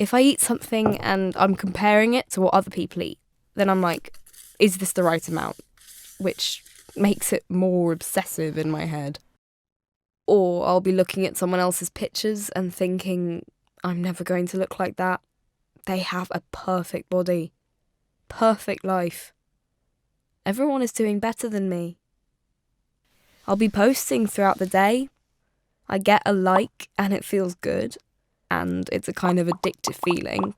If I eat something and I'm comparing it to what other people eat, then I'm like, is this the right amount? Which makes it more obsessive in my head. Or I'll be looking at someone else's pictures and thinking, I'm never going to look like that. They have a perfect body. Perfect life. Everyone is doing better than me. I'll be posting throughout the day. I get a like and it feels good. And it's a kind of addictive feeling.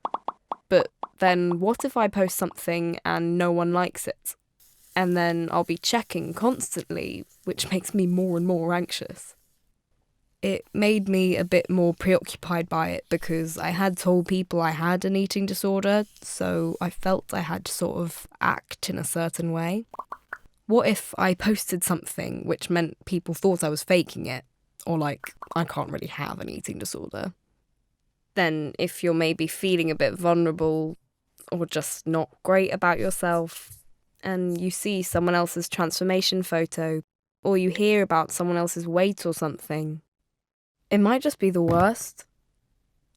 But then what if I post something and no one likes it? And then I'll be checking constantly, which makes me more and more anxious. It made me a bit more preoccupied by it because I had told people I had an eating disorder, so I felt I had to sort of act in a certain way. What if I posted something which meant people thought I was faking it, or like, I can't really have an eating disorder? Then if you're maybe feeling a bit vulnerable or just not great about yourself, and you see someone else's transformation photo, or you hear about someone else's weight or something, it might just be the worst.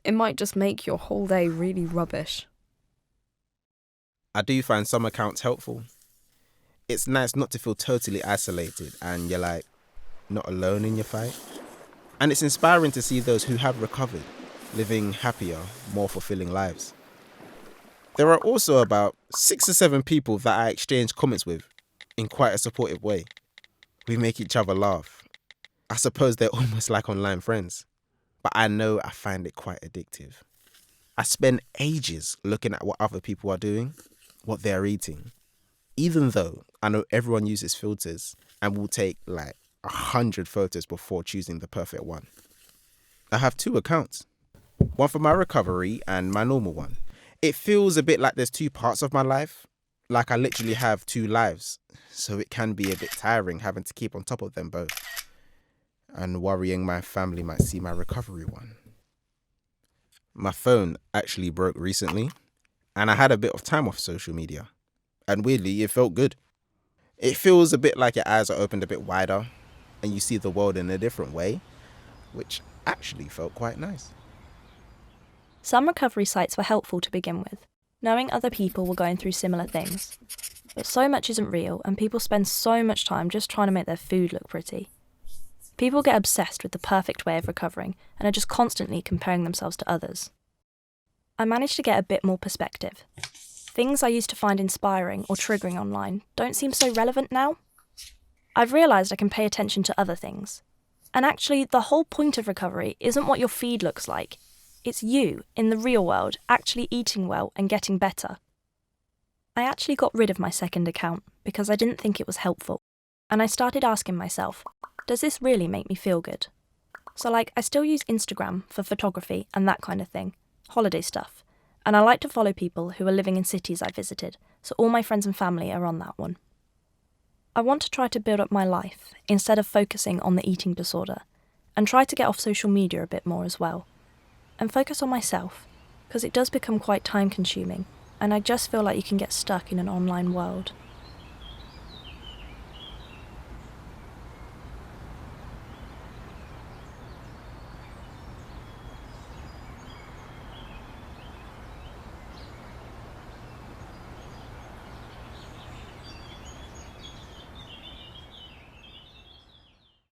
It might just make your whole day really rubbish. I do find some accounts helpful. It's nice not to feel totally isolated and you're like, not alone in your fight. And it's inspiring to see those who have recovered, living happier, more fulfilling lives. There are also about 6 or 7 people that I exchange comments with in quite a supportive way. We make each other laugh. I suppose they're almost like online friends. But I know I find it quite addictive. I spend ages looking at what other people are doing, what they're eating. Even though I know everyone uses filters and will take like 100 photos before choosing the perfect one. I have 2 accounts. One for my recovery and my normal one. It feels a bit like there's 2 parts of my life. Like I literally have 2 lives. So it can be a bit tiring having to keep on top of them both. And worrying my family might see my recovery one. My phone actually broke recently. And I had a bit of time off social media. And weirdly, it felt good. It feels a bit like your eyes are opened a bit wider. And you see the world in a different way. Which actually felt quite nice. Some recovery sites were helpful to begin with, knowing other people were going through similar things. But so much isn't real, and people spend so much time just trying to make their food look pretty. People get obsessed with the perfect way of recovering and are just constantly comparing themselves to others. I managed to get a bit more perspective. Things I used to find inspiring or triggering online don't seem so relevant now. I've realised I can pay attention to other things. And actually, the whole point of recovery isn't what your feed looks like. It's you, in the real world, actually eating well and getting better. I actually got rid of my second account because I didn't think it was helpful. And I started asking myself, does this really make me feel good? So I still use Instagram for photography and that kind of thing, holiday stuff. And I like to follow people who are living in cities I visited, so all my friends and family are on that one. I want to try to build up my life instead of focusing on the eating disorder, and try to get off social media a bit more as well. And focus on myself, because it does become quite time-consuming, and I just feel like you can get stuck in an online world.